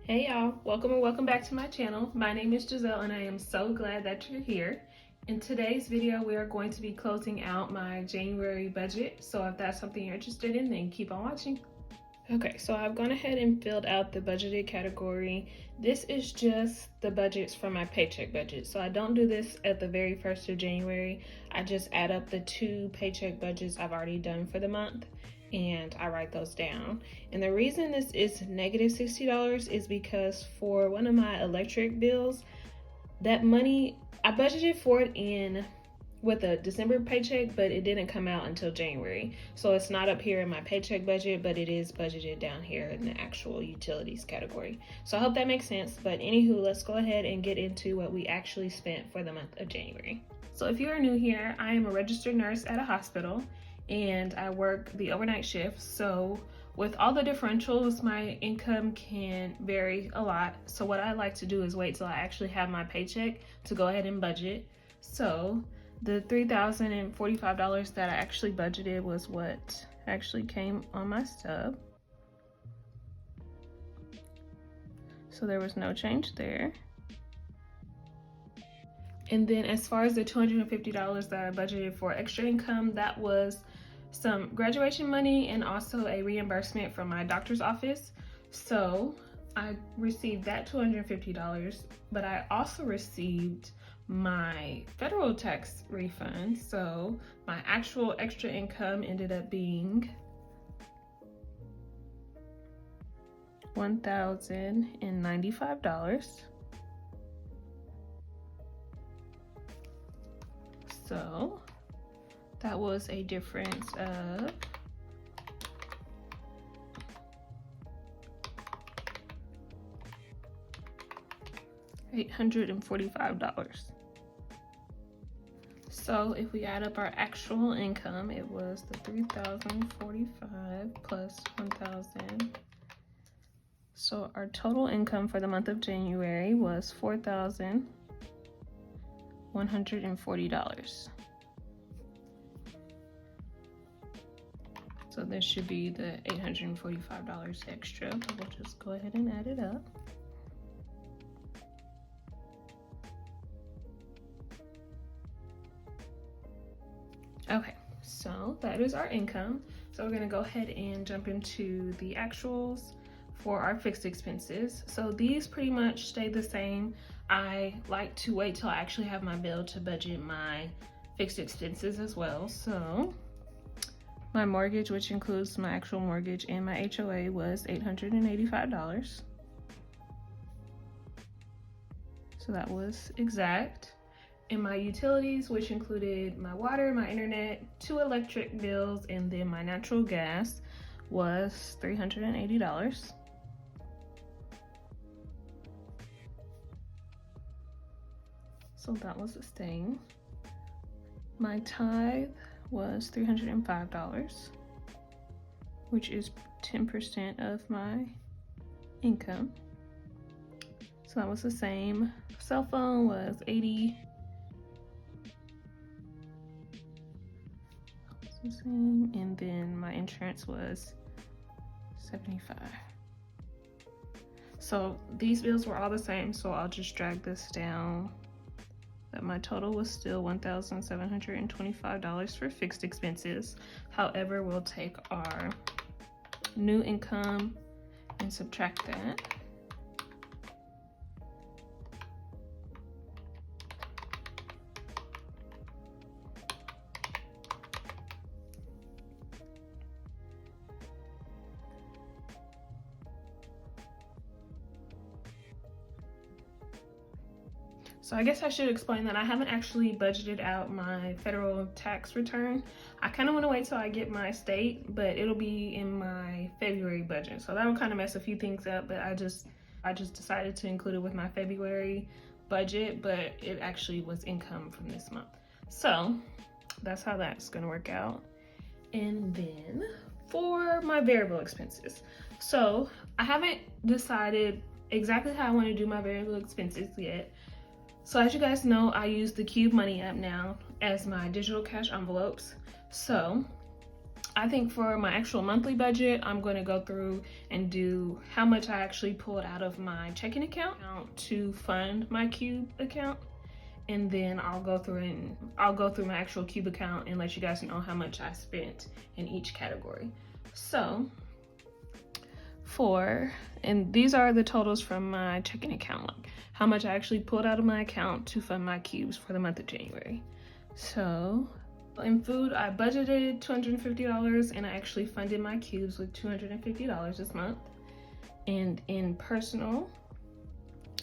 Hey y'all, welcome and welcome back to my channel. My name is Gizzelle and I am so glad that you're here. In today's video, we are going to be closing out my January budget. So if that's something you're interested in, then keep on watching. Okay, so I've gone ahead and filled out the budgeted category. This is just the budgets for my paycheck budget. So I don't do this at the very first of January. I just add up the 2 paycheck budgets I've already done for the month and I write those down. And the reason this is negative $60 is because for one of my electric bills, that money, I budgeted for it in with a December paycheck, but it didn't come out until January. So it's not up here in my paycheck budget, but it is budgeted down here in the actual utilities category. So I hope that makes sense. But anywho, let's go ahead and get into what we actually spent for the month of January. So if you are new here, I am a registered nurse at a hospital and I work the overnight shift. So with all the differentials, my income can vary a lot. So what I like to do is wait till I actually have my paycheck to go ahead and budget. So the $3,045 that I actually budgeted was what actually came on my stub. So there was no change there. And then as far as the $250 that I budgeted for extra income, that was some graduation money and also a reimbursement from my doctor's office. So I received that $250, but I also received my federal tax refund. So my actual extra income ended up being $1,095. So that was a difference of $845. So if we add up our actual income, it was the $3,045 plus $1,000. So our total income for the month of January was $4,140. So this should be the $845 extra, but we'll just go ahead and add it up. Okay, so that is our income. So we're gonna go ahead and jump into the actuals for our fixed expenses. So these pretty much stay the same. I like to wait till I actually have my bill to budget my fixed expenses as well. So my mortgage, which includes my actual mortgage and my HOA, was $885. So that was exact. And my utilities, which included my water, my internet, 2 electric bills, and then my natural gas, was $380. So that was the same. My tithe was $305, which is 10% of my income. So that was the same. Cell phone was $80. The same. And then my insurance was $75. So these bills were all the same, so I'll just drag this down. That my total was still $1,725 for fixed expenses. However, we'll take our new income and subtract that. So I guess I should explain that I haven't actually budgeted out my federal tax return. I kind of want to wait till I get my state, but it'll be in my February budget. So that'll kind of mess a few things up, but I just decided to include it with my February budget, but it actually was income from this month. So that's how that's going to work out. And then for my variable expenses. So I haven't decided exactly how I want to do my variable expenses yet. So as you guys know, I use the Qube Money app now as my digital cash envelopes. So I think for my actual monthly budget, I'm going to go through and do how much I actually pulled out of my checking account to fund my Qube account. And then I'll go through my actual Qube account and let you guys know how much I spent in each category. So and these are the totals from my checking account, like how much I actually pulled out of my account to fund my Qubes for the month of January. So in food, I budgeted $250 and I actually funded my Qubes with $250 this month. And in personal,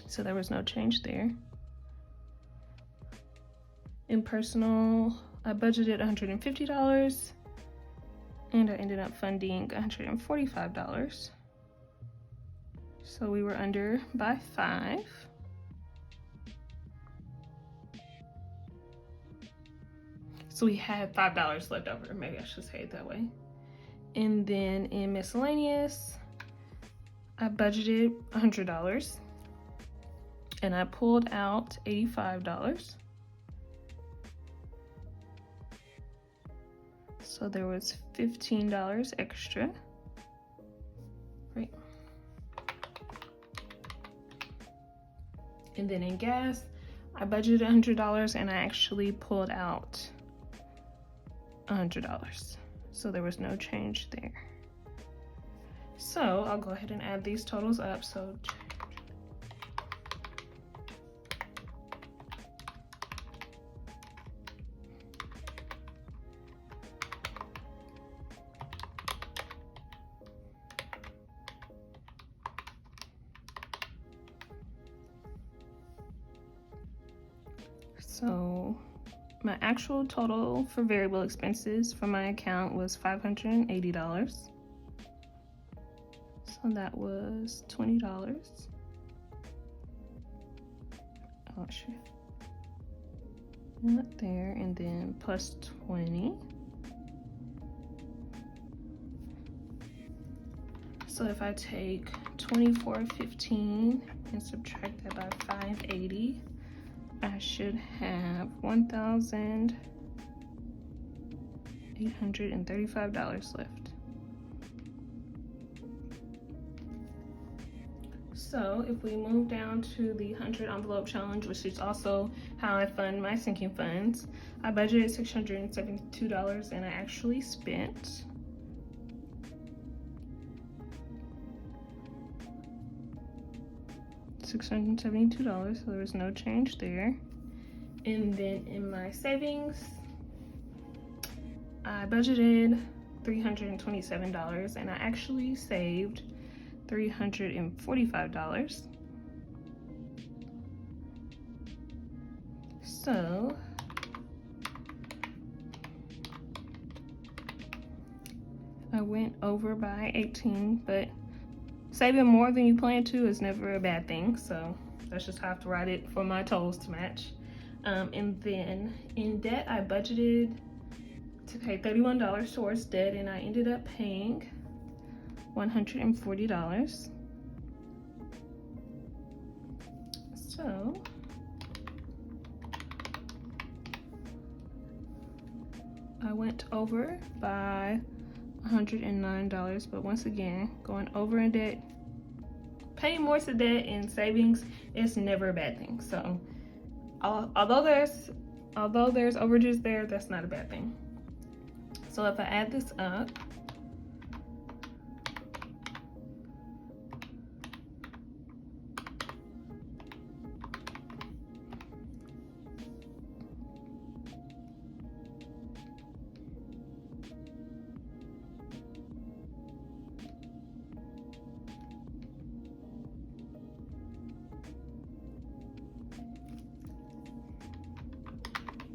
so there was no change there. In personal, I budgeted $150 and I ended up funding $145. So we were under by 5. So we had $5 left over, maybe I should say it that way. And then in miscellaneous, I budgeted $100 and I pulled out $85. So there was $15 extra, right? And then in gas, I budgeted $100 and I actually pulled out $100. So there was no change there. So I'll go ahead and add these totals up. So my actual total for variable expenses for my account was $580. So that was $20. Oh, sure. Not there, and then plus 20. So if I take $24.15 and subtract that by 580, I should have $1,835 left. So if we move down to the 100 envelope challenge, which is also how I fund my sinking funds, I budgeted $672 and I actually spent $672, so there was no change there. And then in my savings, I budgeted $327 and I actually saved $345. So I went over by 18, but saving more than you plan to is never a bad thing, so that's just how I have to write it for my totals to match. And then in debt, I budgeted to pay $31 towards debt, and I ended up paying $140. So I went over by $109, but once again, going over in debt, paying more to debt and savings is never a bad thing. So although there's overages there, that's not a bad thing. So if I add this up,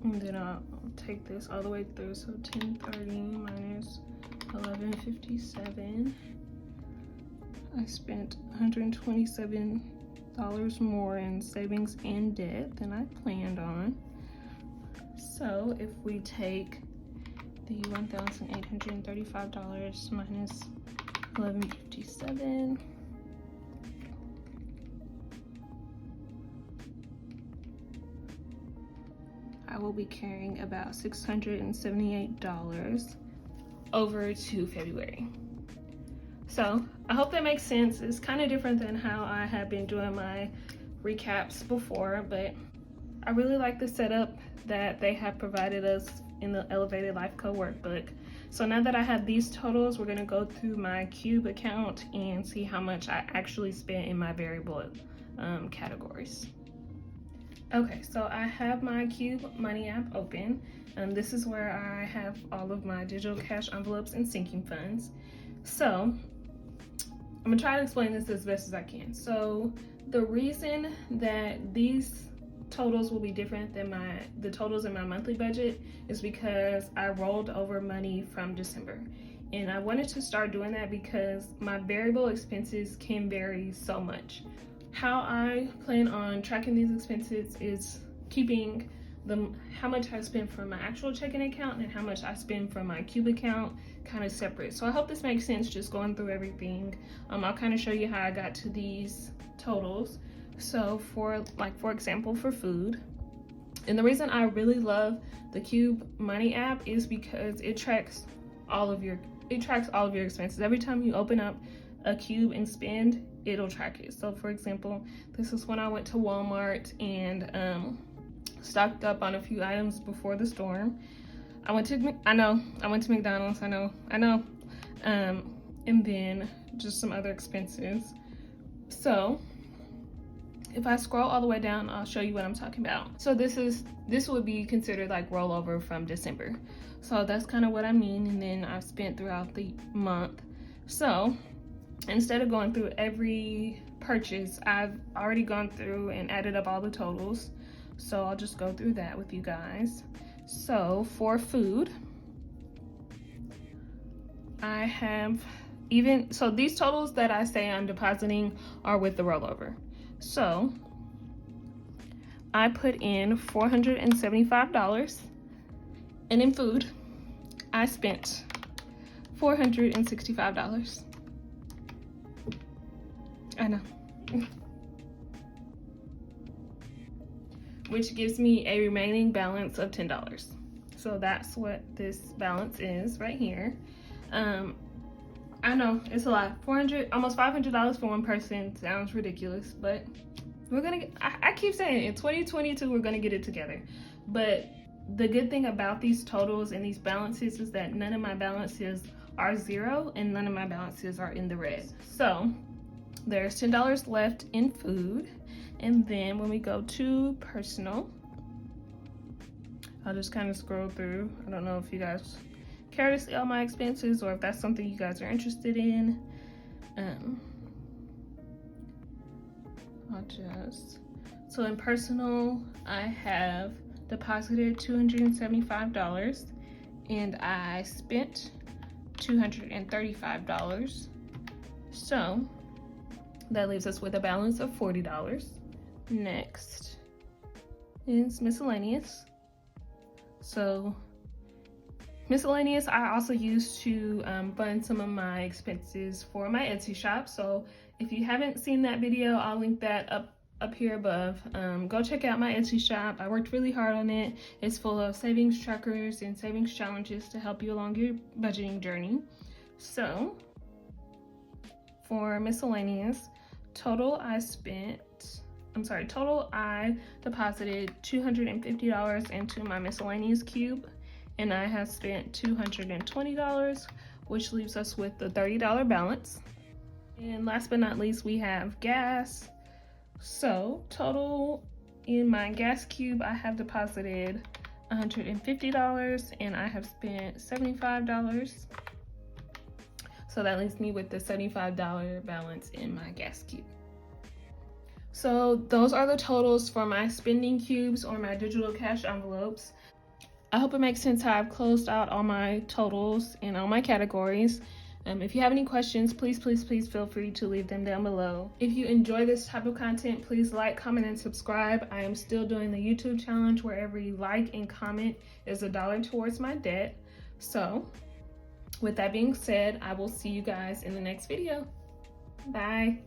and then I'll take this all the way through. So 1030 minus 1157. I spent $127 more in savings and debt than I planned on. So if we take the $1,835 minus 1157, I will be carrying about $678 over to February. So I hope that makes sense. It's kind of different than how I have been doing my recaps before, but I really like the setup that they have provided us in the Elevated Life Co workbook. So now that I have these totals, we're gonna go through my Qube account and see how much I actually spent in my variable categories. Okay, so I have my Qube Money app open. This is where I have all of my digital cash envelopes and sinking funds. So I'm gonna try to explain this as best as I can. So the reason that these totals will be different than the totals in my monthly budget is because I rolled over money from December. And I wanted to start doing that because my variable expenses can vary so much. How I plan on tracking these expenses is keeping how much I spend from my actual checking account and how much I spend from my Qube account kind of separate. So I hope this makes sense, just going through everything. I'll kind of show you how I got to these totals. So for example, for food, and the reason I really love the Qube Money app is because it tracks all of your expenses. Every time you open up a Qube and spend, it'll track it. So for example, this is when I went to Walmart and stocked up on a few items before the storm. I went to McDonald's, I know. And then just some other expenses. So if I scroll all the way down, I'll show you what I'm talking about. So this would be considered like rollover from December. So that's kind of what I mean. And then I've spent throughout the month. So instead of going through every purchase, I've already gone through and added up all the totals. So I'll just go through that with you guys. So for food, I have so these totals that I say I'm depositing are with the rollover. So I put in $475, and in food, I spent $465. I know. Which gives me a remaining balance of $10. So that's what this balance is right here. I know it's a lot. Almost $500 for one person sounds ridiculous, but we're gonna I keep saying it, in 2022 we're gonna get it together. But the good thing about these totals and these balances is that none of my balances are zero and none of my balances are in the red. So there's $10 left in food. And then when we go to personal, I'll just kind of scroll through. I don't know if you guys care to see all my expenses or if that's something you guys are interested in. So in personal, I have deposited $275 and I spent $235. So that leaves us with a balance of $40. Next is miscellaneous. So miscellaneous I also use to fund some of my expenses for my Etsy shop. So if you haven't seen that video, I'll link that up here above. Go check out my Etsy shop. I worked really hard on it. It's full of savings trackers and savings challenges to help you along your budgeting journey. So for miscellaneous, total I deposited $250 into my miscellaneous Qube, and I have spent $220, which leaves us with the $30 balance. And last but not least, we have gas. So total in my gas Qube, I have deposited $150 and I have spent $75. So that leaves me with the $75 balance in my gas Qube. So those are the totals for my spending cubes or my digital cash envelopes. I hope it makes sense how I've closed out all my totals and all my categories. If you have any questions, please feel free to leave them down below. If you enjoy this type of content, please like, comment, and subscribe. I am still doing the YouTube challenge where every like and comment is $1 towards my debt. So with that being said, I will see you guys in the next video. Bye.